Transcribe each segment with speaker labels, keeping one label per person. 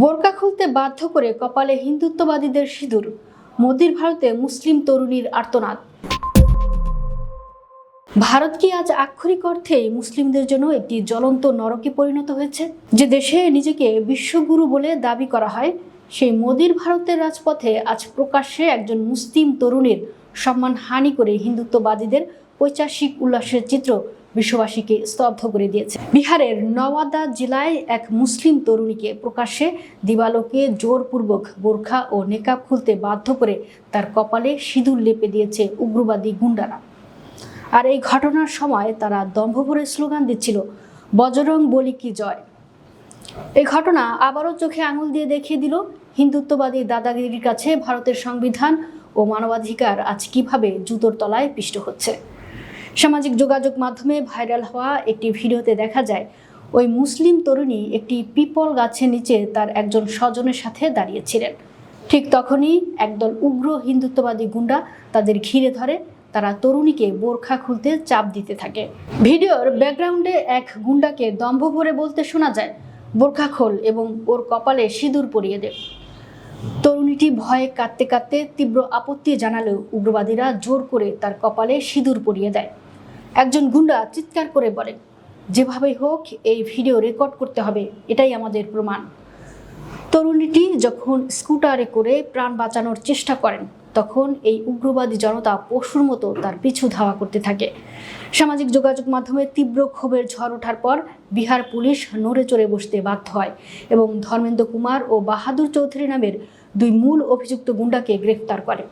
Speaker 1: বোরকা খুলতে বাধ্য করে কপালে হিন্দুত্ববাদীদের সিঁদুর, মোদির ভারতে মুসলিম তরুণীর আর্তনাদ। ভারত কি আজ আক্ষরিক অর্থেই মুসলিমদের জন্য একটি জ্বলন্ত নরকে পরিণত হয়েছে? যে দেশে নিজেকে বিশ্বগুরু বলে দাবি করা হয়, সেই মোদির ভারতের রাজপথে আজ প্রকাশ্যে একজন মুসলিম তরুণীর সম্মান হানি করে হিন্দুত্ববাদীদের পৈশাচিক উল্লাসের চিত্র বিশ্ববাসীকে স্তব্ধ করে দিয়েছে। বিহারের নওয়াদা জেলায় এক মুসলিম তরুণীকে প্রকাশ্যে দিবালোকে জোরপূর্বক বোরখা ও নেকাব খুলতে বাধ্য করে তার কপালে সিঁদুর লেপে দিয়েছে উগ্রবাদী গুন্ডারা। আর এই ঘটনার সময় তারা দম্ভ ভরে স্লোগান দিচ্ছিল, বজরং বলি কি জয়। এই ঘটনা আবারও চোখে আঙুল দিয়ে দেখিয়ে দিল হিন্দুত্ববাদী দাদাগিরির কাছে ভারতের সংবিধান ও মানবাধিকার আজ কিভাবে জুতোর তলায় পিষ্ট হচ্ছে। সামাজিক যোগাযোগ মাধ্যমে ভাইরাল হওয়া একটি ভিডিওতে দেখা যায় ওই মুসলিম তরুণী একটি পিপল গাছের নিচে তার একজন স্বজনের সাথে দাঁড়িয়েছিলেন। ঠিক তখনই একদল উগ্র হিন্দুত্ববাদী গুন্ডা তাদের ঘিরে ধরে। তারা তরুণীকে বোরখা খুলতে চাপ দিতে থাকে। ভিডিওর ব্যাকগ্রাউন্ডে এক গুন্ডাকে দম্ভ ভরে বলতে শোনা যায়, বোরখা খোল এবং ওর কপালে সিঁদুর পরিয়ে দে। তরুণীটি ভয়ে কাঁদতে কাঁদতে তীব্র আপত্তি জানালেও উগ্রবাদীরা জোর করে তার কপালে সিঁদুর পরিয়ে দেয়। একজন গুন্ডা চিৎকার করে বলে, যেভাবেই হোক এই ভিডিও রেকর্ড করতে হবে, এটাই আমাদের প্রমাণ। তরুণীটি যখন স্কুটারে করে প্রাণ বাঁচানোর চেষ্টা করেন, তখন এই উগ্রবাদী জনতা পশুর মতো তার পিছু ধাওয়া করতে থাকে। সামাজিক যোগাযোগ মাধ্যমে তীব্র ক্ষোভের ঝড় ওঠার পর বিহার পুলিশ নড়ে চড়ে বসতে বাধ্য হয় এবং ধর্মেন্দ্র কুমার ও বাহাদুর চৌধুরী নামের দুই মূল অভিযুক্ত গুন্ডাকে গ্রেফতার করে।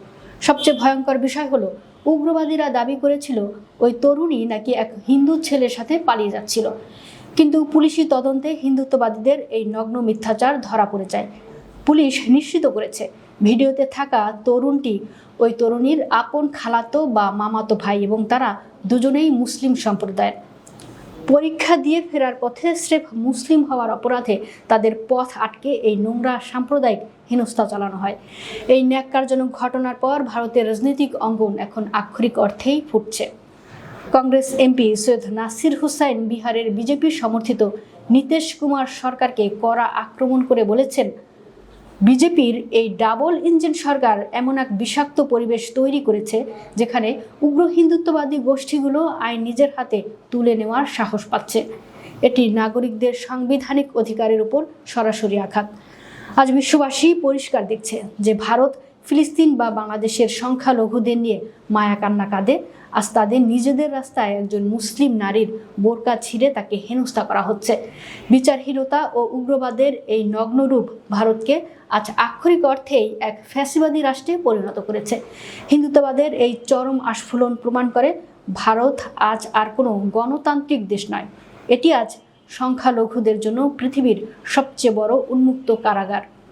Speaker 1: সবচেয়ে ভয়ঙ্কর বিষয় হলো, উগ্রবাদীরা দাবি করেছিল ওই তরুণী নাকি এক হিন্দু ছেলের সাথে পালিয়ে যাচ্ছিল, কিন্তু পুলিশি তদন্তে হিন্দুত্ববাদীদের এই নগ্ন মিথ্যাচার ধরা পড়ে যায়। পুলিশ নিশ্চিত করেছে ভিডিওতে থাকা তরুণটি ওই তরুণীর আপন খালাতো বা মামাতো ভাই এবং তারা দুজনেই মুসলিম সম্প্রদায়ের। পরীক্ষা দিয়ে ফেরার পথে স্রেফ মুসলিম হওয়ার অপরাধে তাদের পথ আটকে এই নোংরা সাম্প্রদায়িক হেনস্থা চালানো হয়। এই ন্যাক্কারজনক ঘটনার পর ভারতের রাজনৈতিক অঙ্গন এখন আক্ষরিক অর্থেই ফুটছে। কংগ্রেস এমপি সৈয়দ নাসির হুসাইন বিহারের বিজেপি সমর্থিত নীতিশ কুমার সরকারকে কড়া আক্রমণ করে বলেছেন, বিজেপির এই ডাবল ইঞ্জিন সরকার এমন এক বিষাক্ত পরিবেশ তৈরি করেছে যেখানে উগ্র হিন্দুত্ববাদী গোষ্ঠীগুলো আইন নিজের হাতে তুলে নেওয়ার সাহস পাচ্ছে। এটি নাগরিকদের সাংবিধানিক অধিকারের উপর সরাসরি আঘাত। আজ বিশ্ববাসী পরিষ্কার দেখছে যে ভারত ফিলিস্তিন বা বাংলাদেশের সংখ্যালঘুদের নিয়ে মায়া কান্না কাঁদে, আজ তাদের নিজেদের রাস্তায় একজন মুসলিম নারীর বোরকা ছিঁড়ে তাকে হেনস্থা করা হচ্ছে। বিচারহীনতা ও উগ্রবাদের এই নগ্নরূপ ভারতকে আজ আক্ষরিক অর্থেই এক ফ্যাসিবাদী রাষ্ট্রে পরিণত করেছে। হিন্দুত্ববাদের এই চরম আস্ফুলন প্রমাণ করে ভারত আজ আর কোনো গণতান্ত্রিক দেশ নয়, এটি আজ সংখ্যালঘুদের জন্য পৃথিবীর সবচেয়ে বড় উন্মুক্ত কারাগার।